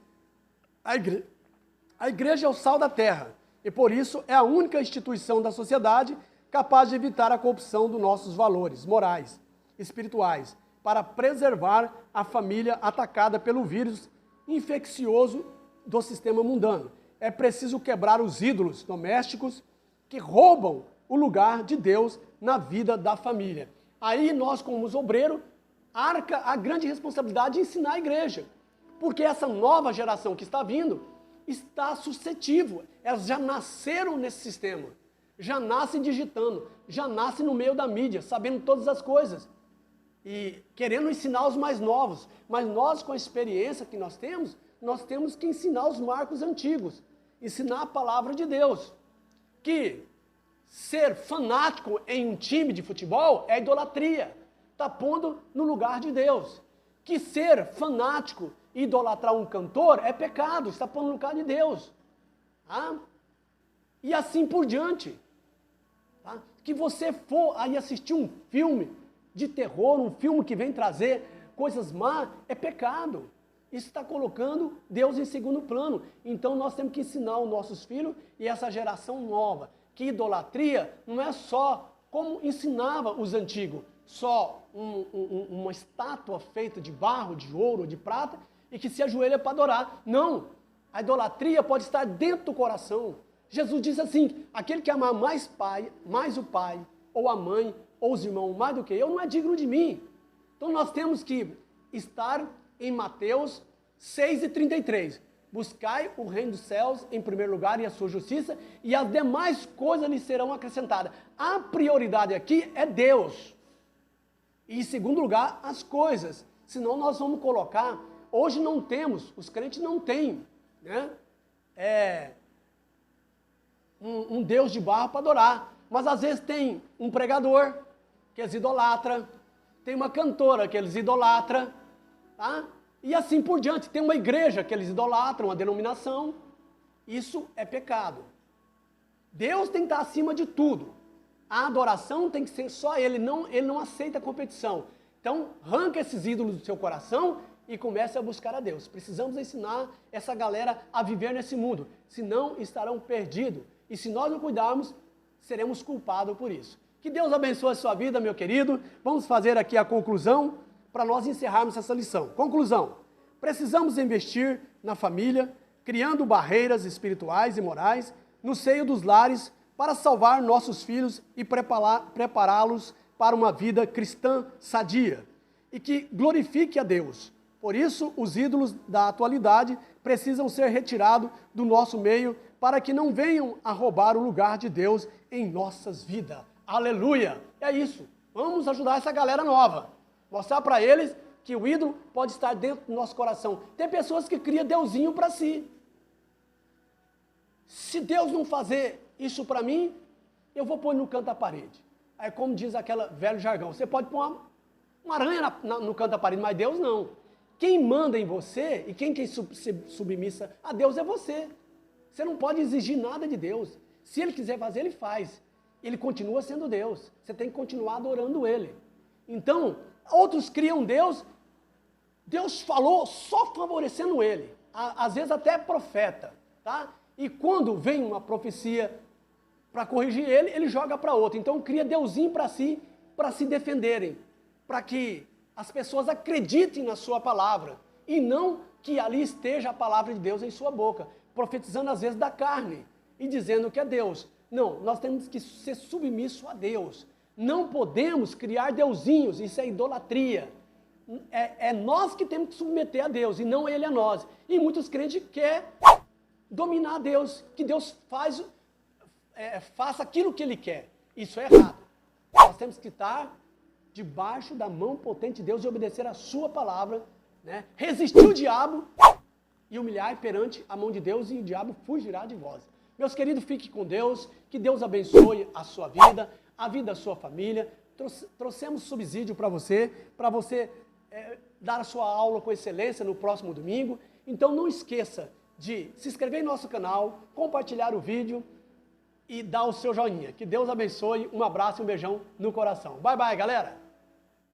A igreja é o sal da terra, e por isso é a única instituição da sociedade capaz de evitar a corrupção dos nossos valores morais, espirituais, para preservar a família atacada pelo vírus infeccioso do sistema mundano. É preciso quebrar os ídolos domésticos que roubam o lugar de Deus na vida da família. Aí nós, como obreiros, arca a grande responsabilidade de ensinar a igreja. Porque essa nova geração que está vindo está suscetível. Elas já nasceram nesse sistema. Já nascem digitando. Já nascem no meio da mídia, sabendo todas as coisas. E querendo ensinar os mais novos. Mas nós, com a experiência que nós temos que ensinar os marcos antigos. Ensinar a palavra de Deus. Que ser fanático em um time de futebol é idolatria. Está pondo no lugar de Deus. Que ser fanático e idolatrar um cantor é pecado, está pondo no lugar de Deus. Tá? E assim por diante. Tá? Que você for aí assistir um filme de terror, um filme que vem trazer coisas más, é pecado. Isso está colocando Deus em segundo plano. Então nós temos que ensinar os nossos filhos e essa geração nova que idolatria não é só como ensinava os antigos, só uma estátua feita de barro, de ouro, de prata, e que se ajoelha para adorar. Não, a idolatria pode estar dentro do coração. Jesus diz assim, aquele que amar mais o pai, ou a mãe, ou os irmãos mais do que eu, não é digno de mim. Então nós temos que estar em Mateus 6:33. Buscai o reino dos céus em primeiro lugar e a sua justiça, e as demais coisas lhe serão acrescentadas. A prioridade aqui é Deus. E em segundo lugar, as coisas. Senão nós vamos colocar, hoje não temos, os crentes não têm, né? Um Deus de barro para adorar. Mas às vezes tem um pregador que eles idolatram, tem uma cantora que eles idolatram, tá? E assim por diante, tem uma igreja que eles idolatram, uma denominação. Isso é pecado. Deus tem que estar acima de tudo. A adoração tem que ser só Ele não aceita competição. Então, arranca esses ídolos do seu coração e comece a buscar a Deus. Precisamos ensinar essa galera a viver nesse mundo, senão estarão perdidos. E se nós não cuidarmos, seremos culpados por isso. Que Deus abençoe a sua vida, meu querido. Vamos fazer aqui a conclusão para nós encerrarmos essa lição. Conclusão. Precisamos investir na família, criando barreiras espirituais e morais no seio dos lares para salvar nossos filhos e prepará-los para uma vida cristã sadia e que glorifique a Deus. Por isso, os ídolos da atualidade precisam ser retirados do nosso meio para que não venham a roubar o lugar de Deus em nossas vidas. Aleluia! É isso. Vamos ajudar essa galera nova. Mostrar para eles que o ídolo pode estar dentro do nosso coração. Tem pessoas que criam Deusinho para si. Se Deus não fazer isso para mim, eu vou pôr no canto da parede. Aí como diz aquele velho jargão, você pode pôr uma aranha no canto da parede, mas Deus não. Quem manda em você e quem é submissa a Deus é você. Você não pode exigir nada de Deus. Se Ele quiser fazer, Ele faz. Ele continua sendo Deus. Você tem que continuar adorando Ele. Então, outros criam Deus, Deus falou só favorecendo ele, às vezes até profeta, tá? E quando vem uma profecia para corrigir ele, ele joga para outro. Então cria Deusinho para si, para se defenderem, para que as pessoas acreditem na sua palavra, e não que ali esteja a palavra de Deus em sua boca, profetizando às vezes da carne, e dizendo que é Deus. Não, nós temos que ser submissos a Deus. Não podemos criar deusinhos, isso é idolatria. É nós que temos que submeter a Deus, e não Ele a nós. E muitos crentes querem dominar Deus, que Deus faça aquilo que Ele quer. Isso é errado. Nós temos que estar debaixo da mão potente de Deus e obedecer a sua palavra, né? Resistir o diabo e humilhar perante a mão de Deus, e o diabo fugirá de vós. Meus queridos, fique com Deus, que Deus abençoe a sua vida, a vida da sua família. Trouxemos subsídio para você dar a sua aula com excelência no próximo domingo. Então não esqueça de se inscrever em nosso canal, compartilhar o vídeo e dar o seu joinha. Que Deus abençoe, um abraço e um beijão no coração. Bye, bye, galera!